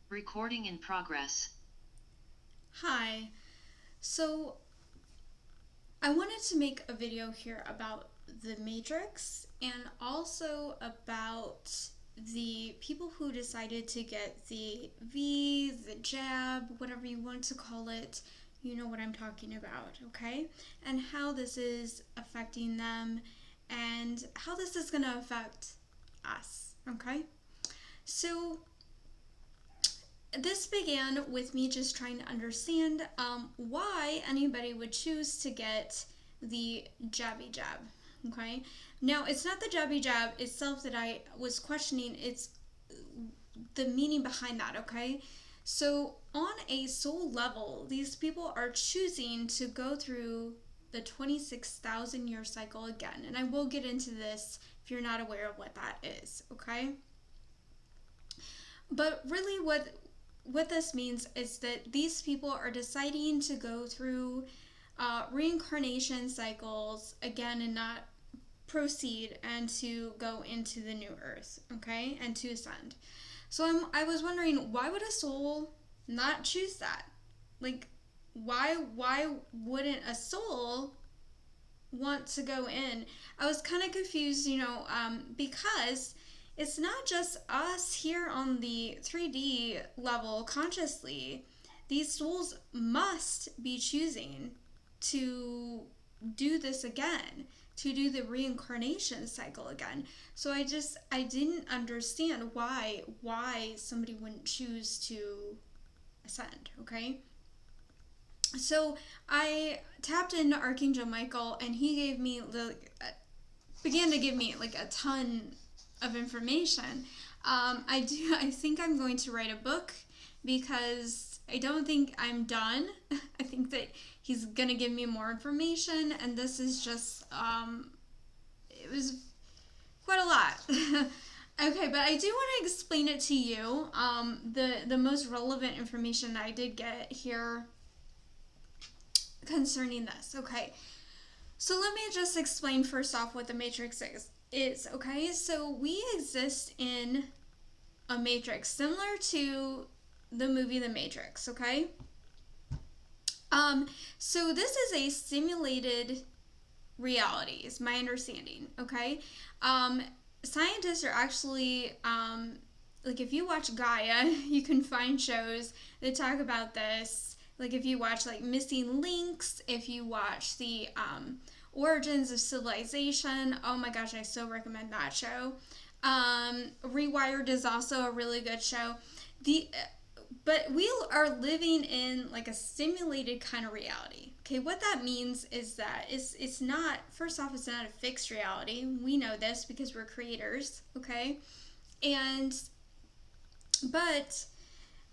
Recording in progress. Hi. So, I wanted to make a video here about the Matrix and also about the people who decided to get the the jab, whatever you want to call it. You know what I'm talking about, okay? And how this is affecting them and how this is going to affect us, okay? So, this began with me just trying to understand why anybody would choose to get the jabby jab. Okay, now it's not the jabby jab itself that I was questioning, it's the meaning behind that. Okay, so on a soul level, these people are choosing to go through the 26,000 year cycle again, and I will get into this if you're not aware of what that is. Okay, but really what this means is that these people are deciding to go through reincarnation cycles again and not proceed and to go into the new earth, okay, and to ascend. So I was wondering, why would a soul not choose that? Like, why wouldn't a soul want to go in? I was kind of confused, because it's not just us here on the 3D level consciously. These souls must be choosing to do this again, to do the reincarnation cycle again. So I didn't understand why somebody wouldn't choose to ascend, okay? So I tapped into Archangel Michael, and he began to give me like a ton of information. I think I'm going to write a book because I don't think I'm done. I think that he's gonna give me more information, and this is just it was quite a lot. Okay, but I do want to explain it to you. The most relevant information that I did get here concerning this. Okay, so let me just explain first off what the matrix is. Okay, so we exist in a matrix similar to the movie The Matrix. Okay, so this is a simulated reality, is my understanding. Okay, scientists are actually like, if you watch Gaia, you can find shows that talk about this. Like, if you watch like Missing Links, if you watch the Origins of Civilization, oh my gosh, I so recommend that show. Rewired is also a really good show. The But we are living in like a simulated kind of reality. Okay, what that means is that it's not, first off, it's not a fixed reality. We know this because we're creators. Okay, and but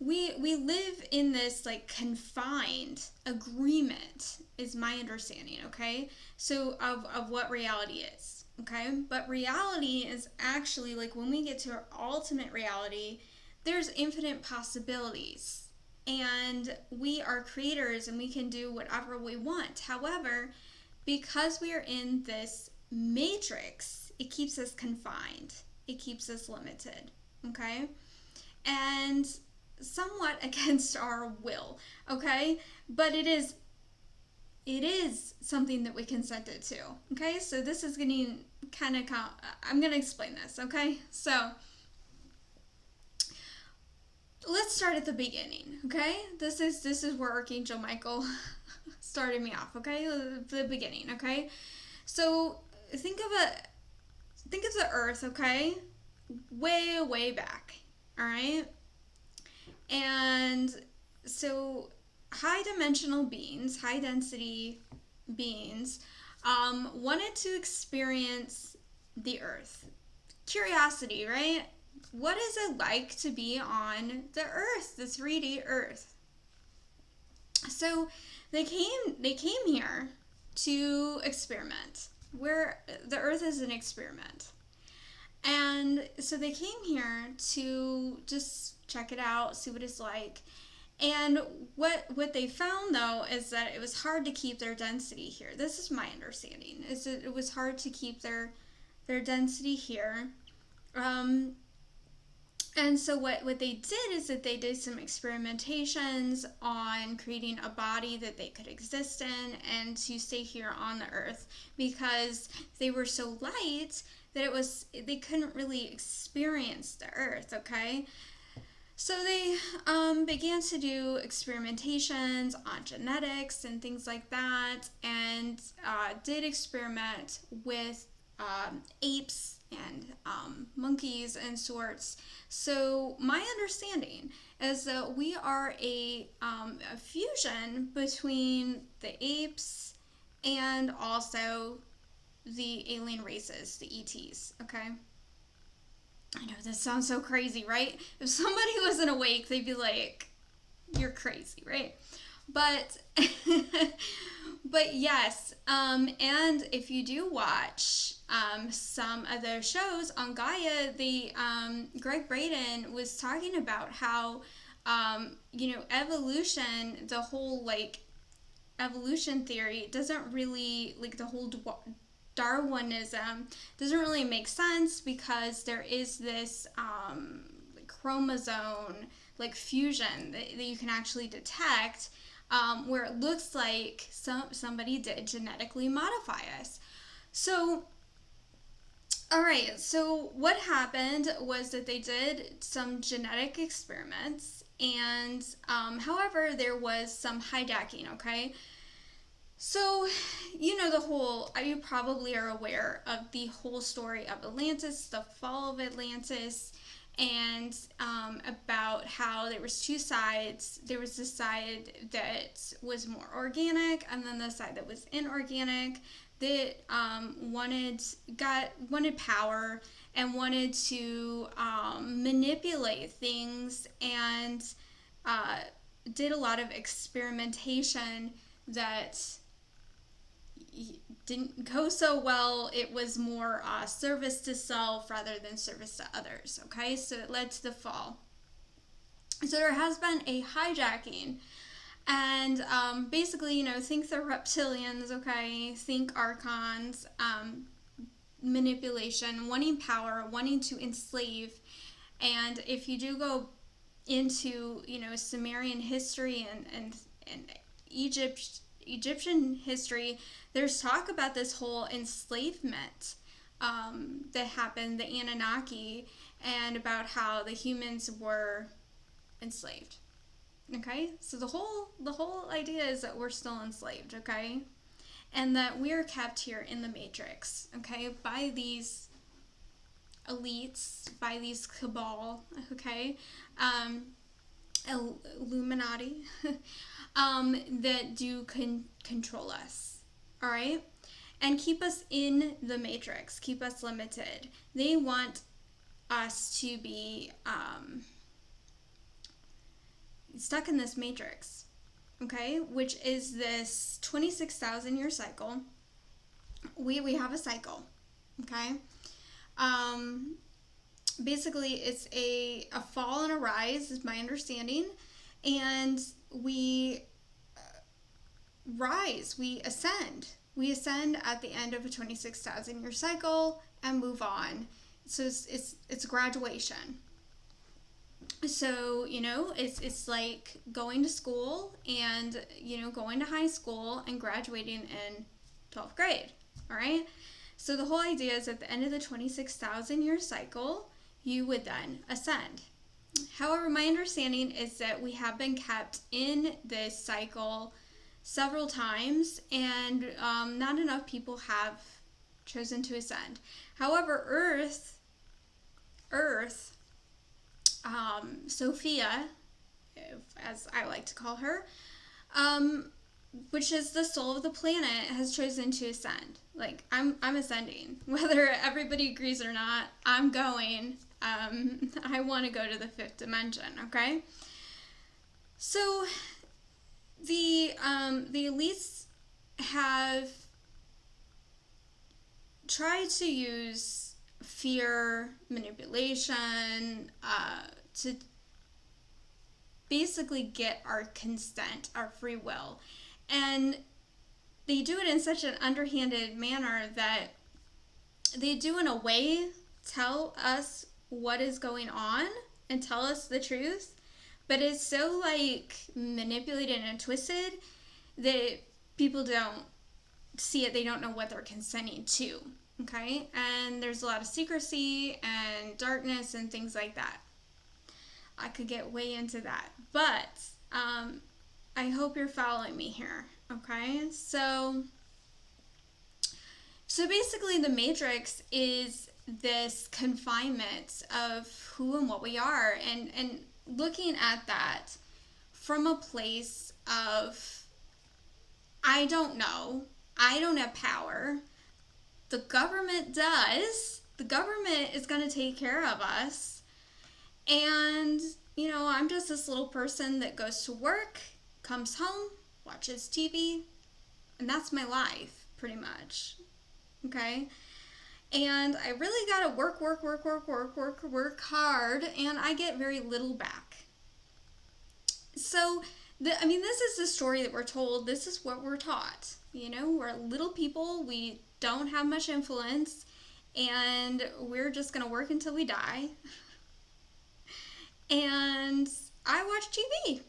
we live in this like confined agreement, is my understanding. Okay, so of what reality is. Okay, but reality is actually, like, when we get to our ultimate reality, there's infinite possibilities, and we are creators and we can do whatever we want. However, because we are in this matrix, it keeps us confined, it keeps us limited. Okay, and somewhat against our will. Okay, but it is something that we consented to. Okay, so this is getting kind of I'm going to explain this. Okay, so let's start at the beginning. Okay, this is where Archangel Michael started me off. Okay, the beginning. Okay, so think of the earth. Okay, way back. All right, and so high dimensional beings, high density beings, wanted to experience the earth. Curiosity, right? What is it like to be on the earth, the 3D earth? So they came here to experiment, where the earth is an experiment. And so they came here to just check it out, see what it's like. And what they found, though, is that it was hard to keep their density here. This is my understanding. Is that it was hard to keep their density here. Um, And so what they did is that they did some experimentations on creating a body that they could exist in and to stay here on the earth, because they were so light that they couldn't really experience the earth, okay? So they began to do experimentations on genetics and things like that, and did experiment with apes and monkeys and sorts. So my understanding is that we are a fusion between the apes and also the alien races, the ETs. Okay. I know this sounds so crazy, right? If somebody wasn't awake, they'd be like, "You're crazy," right? But but yes, and if you do watch some of those shows on Gaia, the Greg Braden was talking about how evolution, the whole like evolution theory doesn't really like the whole Darwinism doesn't really make sense, because there is this like chromosome like fusion that you can actually detect, where it looks like somebody did genetically modify us. So, all right, so what happened was that they did some genetic experiments, and however, there was some hijacking, okay? So, you probably are aware of the whole story of Atlantis, the fall of Atlantis, and about how there was two sides. There was the side that was more organic, and then the side that was inorganic, that wanted power and wanted to manipulate things, and did a lot of experimentation that didn't go so well. It was more service to self rather than service to others. Okay, so it led to the fall. So there has been a hijacking, and basically, think the reptilians. Okay, think archons, manipulation, wanting power, wanting to enslave. And if you do go into Sumerian history and Egyptian history, there's talk about this whole enslavement that happened, the Anunnaki, and about how the humans were enslaved. Okay, so the whole idea is that we're still enslaved. Okay, and that we are kept here in the matrix. Okay, by these elites, by these cabal. Okay, Illuminati. That do control us, all right, and keep us in the matrix, keep us limited. They want us to be stuck in this matrix, okay, which is this 26,000 year cycle. We have a cycle, okay. Basically, it's a fall and a rise, is my understanding, and we rise, we ascend. We ascend at the end of a 26,000 year cycle and move on. So it's graduation. So, it's like going to school and, going to high school and graduating in 12th grade. All right? So the whole idea is at the end of the 26,000 year cycle, you would then ascend. However, my understanding is that we have been kept in this cycle several times, and not enough people have chosen to ascend. However, Earth, Sophia, as I like to call her, which is the soul of the planet, has chosen to ascend. Like, I'm ascending. Whether everybody agrees or not, I'm going. I want to go to the fifth dimension, okay? So, the elites have tried to use fear, manipulation, to basically get our consent, our free will. And they do it in such an underhanded manner that they do, in a way, tell us what is going on, and tell us the truth, but it's so like manipulated and twisted that people don't see it. They don't know what they're consenting to. Okay, and there's a lot of secrecy and darkness and things like that. I could get way into that, but I hope you're following me here. Okay, so basically, the Matrix is this confinement of who and what we are, and looking at that from a place of I don't know, I don't have power. The government does. The government is going to take care of us, and I'm just this little person that goes to work, comes home, watches TV, and that's my life, pretty much. Okay? And I really gotta work hard, and I get very little back. So, this is the story that we're told. This is what we're taught. We're little people. We don't have much influence, and we're just gonna work until we die. And I watch TV.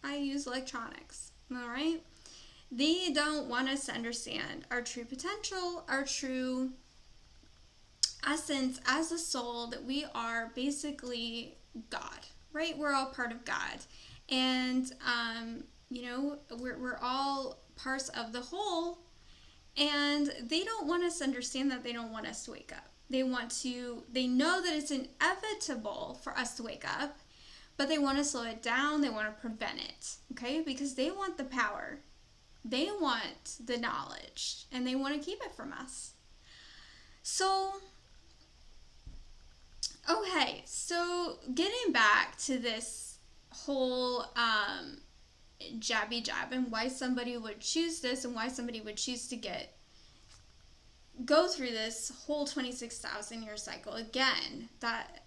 I use electronics. All right? They don't want us to understand our true potential, our true essence as a soul, that we are basically God, right? We're all part of God. And, we're all parts of the whole. And they don't want us to understand that. They don't want us to wake up. They know that it's inevitable for us to wake up, but they want to slow it down. They want to prevent it, okay? Because they want the power. They want the knowledge, and they want to keep it from us. So, okay, so getting back to this whole jabby jab, and why somebody would choose this, and why somebody would choose to go through this whole 26,000 year cycle again. That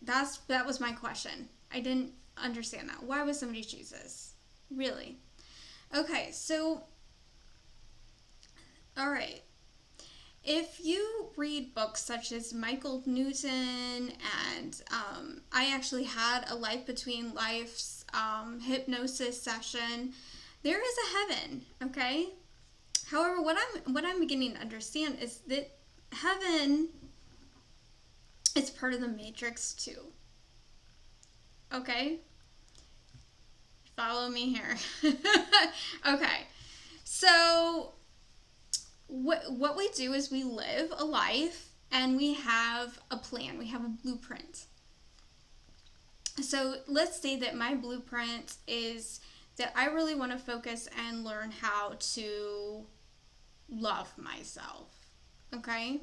was my question. I didn't understand that. Why would somebody choose this? Really? Okay, so all right. If you read books such as Michael Newton, and I actually had a Life Between Lives hypnosis session, there is a heaven, okay? However, what I'm beginning to understand is that heaven is part of the Matrix too. Okay? Follow me here. Okay. So what we do is we live a life, and we have a plan. We have a blueprint. So let's say that my blueprint is that I really want to focus and learn how to love myself. Okay?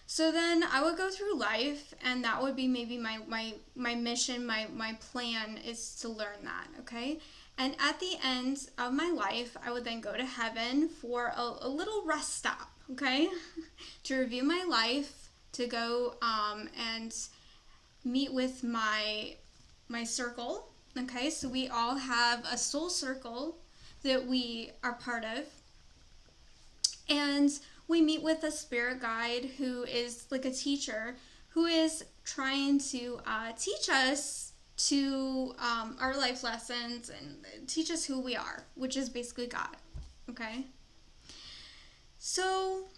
So then I would go through life, and that would be maybe my mission, my plan is to learn that, okay? And at the end of my life, I would then go to heaven for a little rest stop, okay? To review my life, to go and meet with my circle, okay? So we all have a soul circle that we are part of. And we meet with a spirit guide who is like a teacher who is trying to teach us to our life lessons and teach us who we are, which is basically God. Okay? So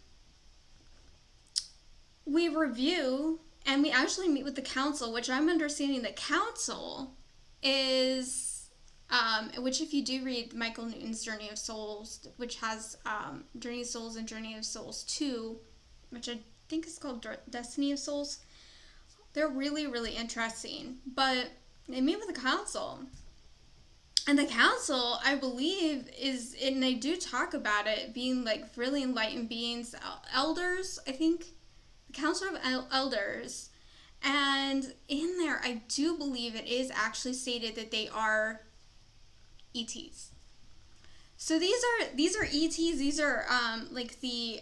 we review, and we actually meet with the council, which I'm understanding that council is which if you do read Michael Newton's Journey of Souls, which has Journey of Souls and Journey of Souls 2, which I think is called Destiny of Souls, they're really, really interesting. But they meet with the council. And the council, I believe, and they do talk about it being like really enlightened beings, elders, I think, the council of elders. And in there, I do believe it is actually stated that they are ETs. So these are ETs. These are like the,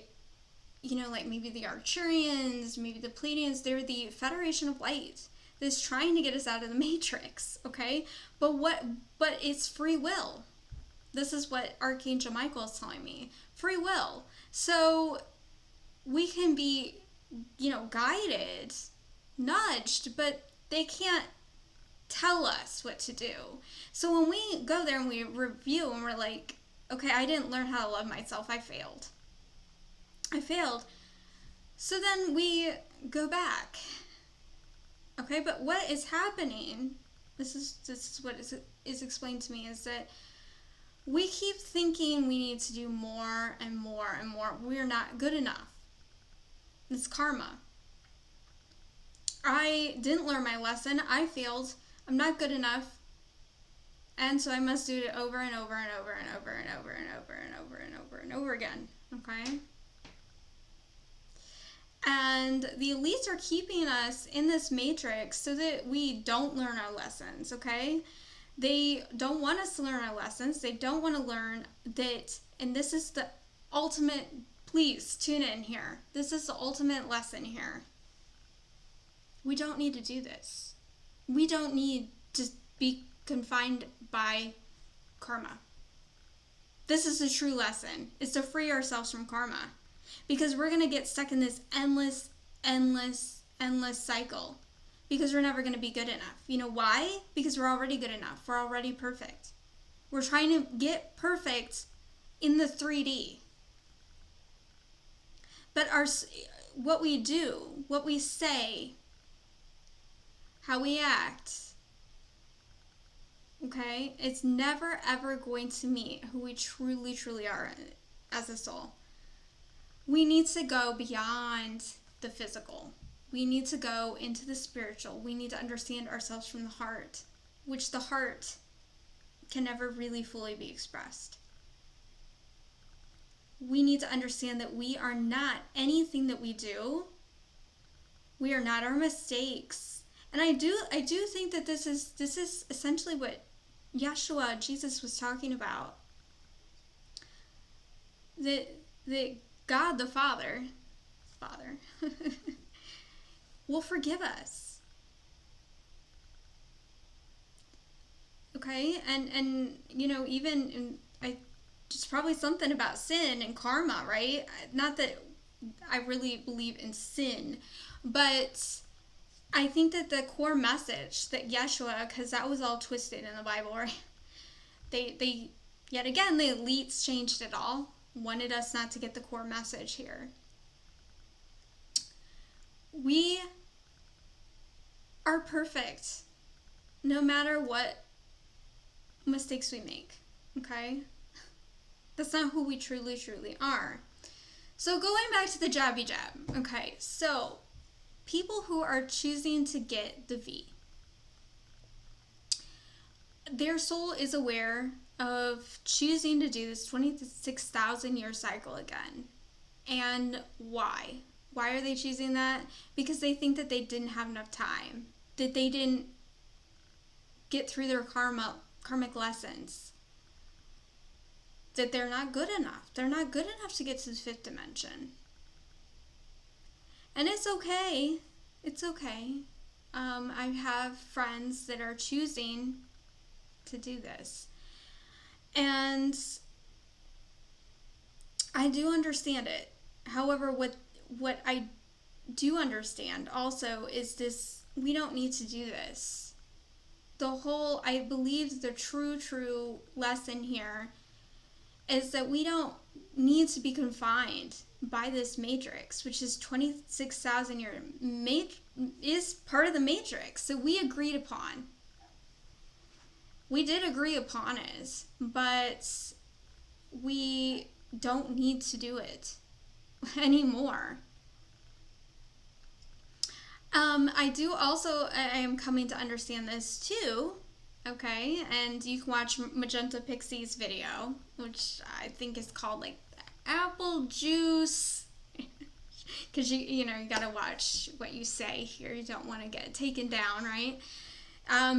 like maybe the Archurians, maybe the Pleiadians. They're the Federation of Light that's trying to get us out of the Matrix. Okay, but it's free will. This is what Archangel Michael is telling me. Free will. So we can be, guided nudged, but they can't tell us what to do. So when we go there and we review and we're like, okay, I didn't learn how to love myself. I failed. So then we go back. Okay, but what is happening, this is what is explained to me, is that we keep thinking we need to do more and more and more. We're not good enough. It's karma. I didn't learn my lesson. I failed. I'm not good enough. And so I must do it over and over and over and over and over and over and over and over and over again. Okay? And the elites are keeping us in this matrix so that we don't learn our lessons, okay? They don't want us to learn our lessons. They don't want to learn that, and this is the ultimate, please tune in here. This is the ultimate lesson here. We don't need to do this. We don't need to be confined by karma. This is the true lesson, is to free ourselves from karma. Because we're going to get stuck in this endless cycle. Because we're never going to be good enough. You know why? Because we're already good enough. We're already perfect. We're trying to get perfect in the 3D. But what we do, what we say, how we act, okay, it's never ever going to meet who we truly are as a soul. We need to go beyond the physical. We need to go into the spiritual. We need to understand ourselves from the heart, which the heart can never really fully be expressed. We need to understand that we are not anything that we do. We are not our mistakes. And I do think that this is essentially what Yeshua, Jesus, was talking about. That God the Father will forgive us. Okay? And you know, even it's probably something about sin and karma, right? Not that I really believe in sin, but I think that the core message that Yeshua, because that was all twisted in the Bible, right? They yet again, the elites changed it all. Wanted us not to get the core message here. We are perfect no matter what mistakes we make, okay? That's not who we truly are. So going back to the jabby jab, okay, so people who are choosing to get the V, their soul is aware of choosing to do this 26,000 year cycle again. And why? Why are they choosing that? Because they think that they didn't have enough time, that they didn't get through their karmic lessons, that they're not good enough. They're not good enough to get to the 5th dimension. And it's okay. It's okay. I have friends that are choosing to do this. And I do understand it. However, what I do understand also is this, we don't need to do this. I believe the true lesson here is that we don't need to be confined by this matrix, which is 26,000 year is part of the matrix that we agreed upon. We did agree upon it, but we don't need to do it anymore. I am coming to understand this too, okay? And you can watch Magenta Pixie's video, which I think is called like apple juice. Because you gotta watch what you say here. You don't want to get taken down, right?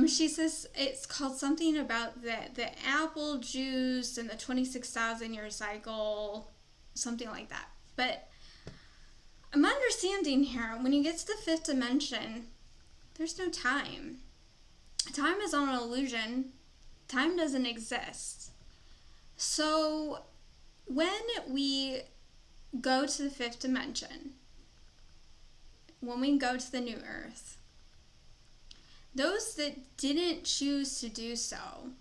She says it's called something about the apple juice and the 26,000 year cycle, something like that. But I'm understanding here, when you get to the 5th dimension, there's no time. Time is an illusion. Time doesn't exist. So when we go to the 5th dimension, when we go to the new earth, those that didn't choose to do so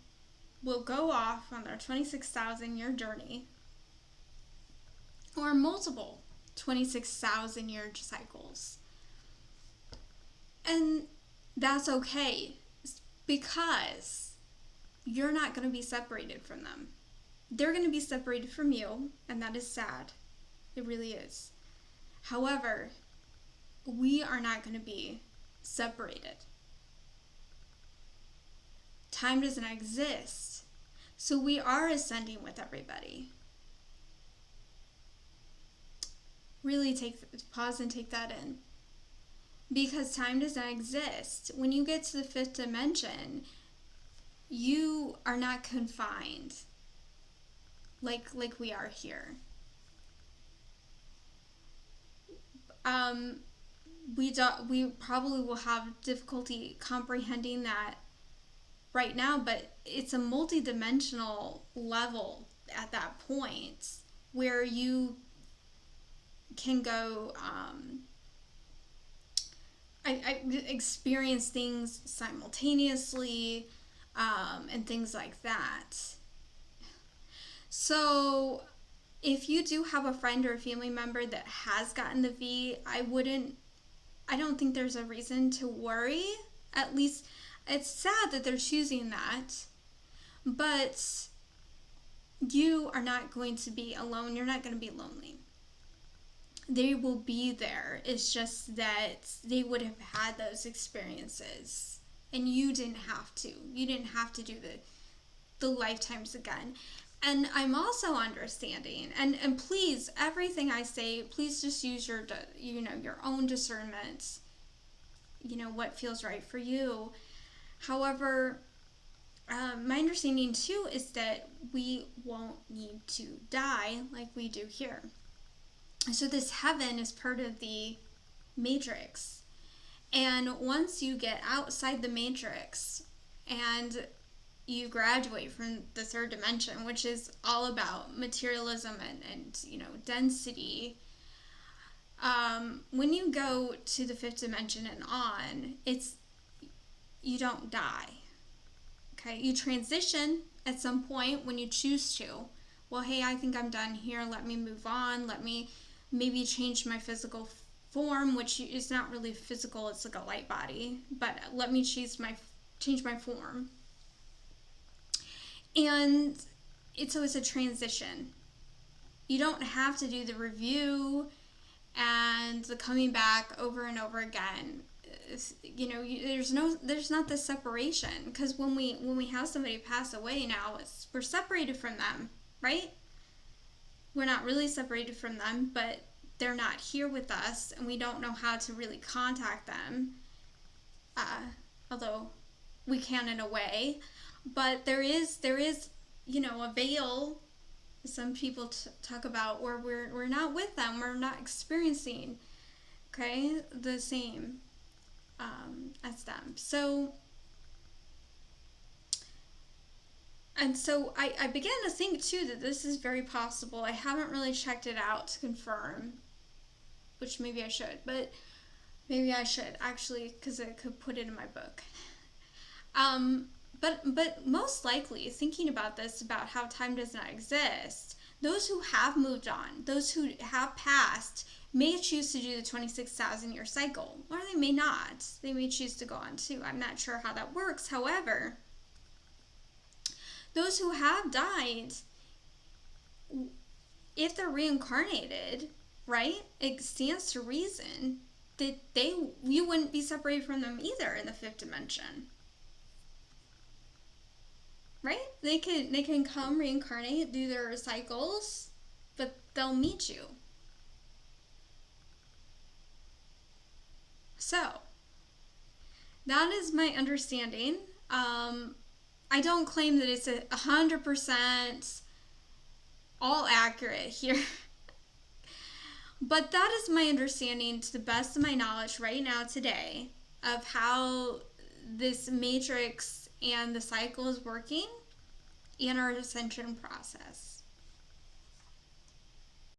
will go off on their 26,000 year journey, or multiple 26,000 year cycles. And that's okay, because you're not going to be separated from them. They're going to be separated from you, and that is sad. It really is. However, we are not going to be separated. Time does not exist. So we are ascending with everybody. Really pause and take that in. Because time does not exist. When you get to the fifth dimension, you are not confined like we are here. We probably will have difficulty comprehending that right now, but it's a multi-dimensional level at that point where you can go I experience things simultaneously, and things like that. So if you do have a friend or a family member that has gotten the V, I don't think there's a reason to worry. At least it's sad that they're choosing that, but you are not going to be alone. You're not going to be lonely. They will be there. It's just that they would have had those experiences, and you didn't have to. You didn't have to do the lifetimes again. And I'm also understanding, and please, everything I say, please just use your own discernment. What feels right for you. However, my understanding too is that we won't need to die like we do here. So this heaven is part of the matrix. And once you get outside the matrix and you graduate from the third dimension, which is all about materialism and density, when you go to the fifth dimension and on, you don't die. Okay, you transition at some point when you choose to. Well, hey, I think I'm done here. Let me move on. Let me maybe change my physical form, which is not really physical. It's like a light body. But let me change my form. And it's always a transition. You don't have to do the review and the coming back over and over again. There's not this separation, because when we have somebody pass away now, we're separated from them, right? We're not really separated from them, but they're not here with us, and we don't know how to really contact them, although we can in a way. But there is a veil. Some people talk about where we're not with them, we're not experiencing, okay, the same as them. So I began to think too that this is very possible. I haven't really checked it out to confirm, which maybe I should, but maybe I should actually, because I could put it in my book. But most likely, thinking about this, about how time does not exist, those who have moved on, those who have passed, may choose to do the 26,000 year cycle, or they may not. They may choose to go on too. I'm not sure how that works. However, those who have died, if they're reincarnated, right, it stands to reason that you wouldn't be separated from them either in the fifth dimension. Right? They can come reincarnate, do their cycles, but they'll meet you. So, that is my understanding. I don't claim that it's 100% all accurate here. But that is my understanding, to the best of my knowledge right now today, of how this matrix and the cycle is working in our ascension process.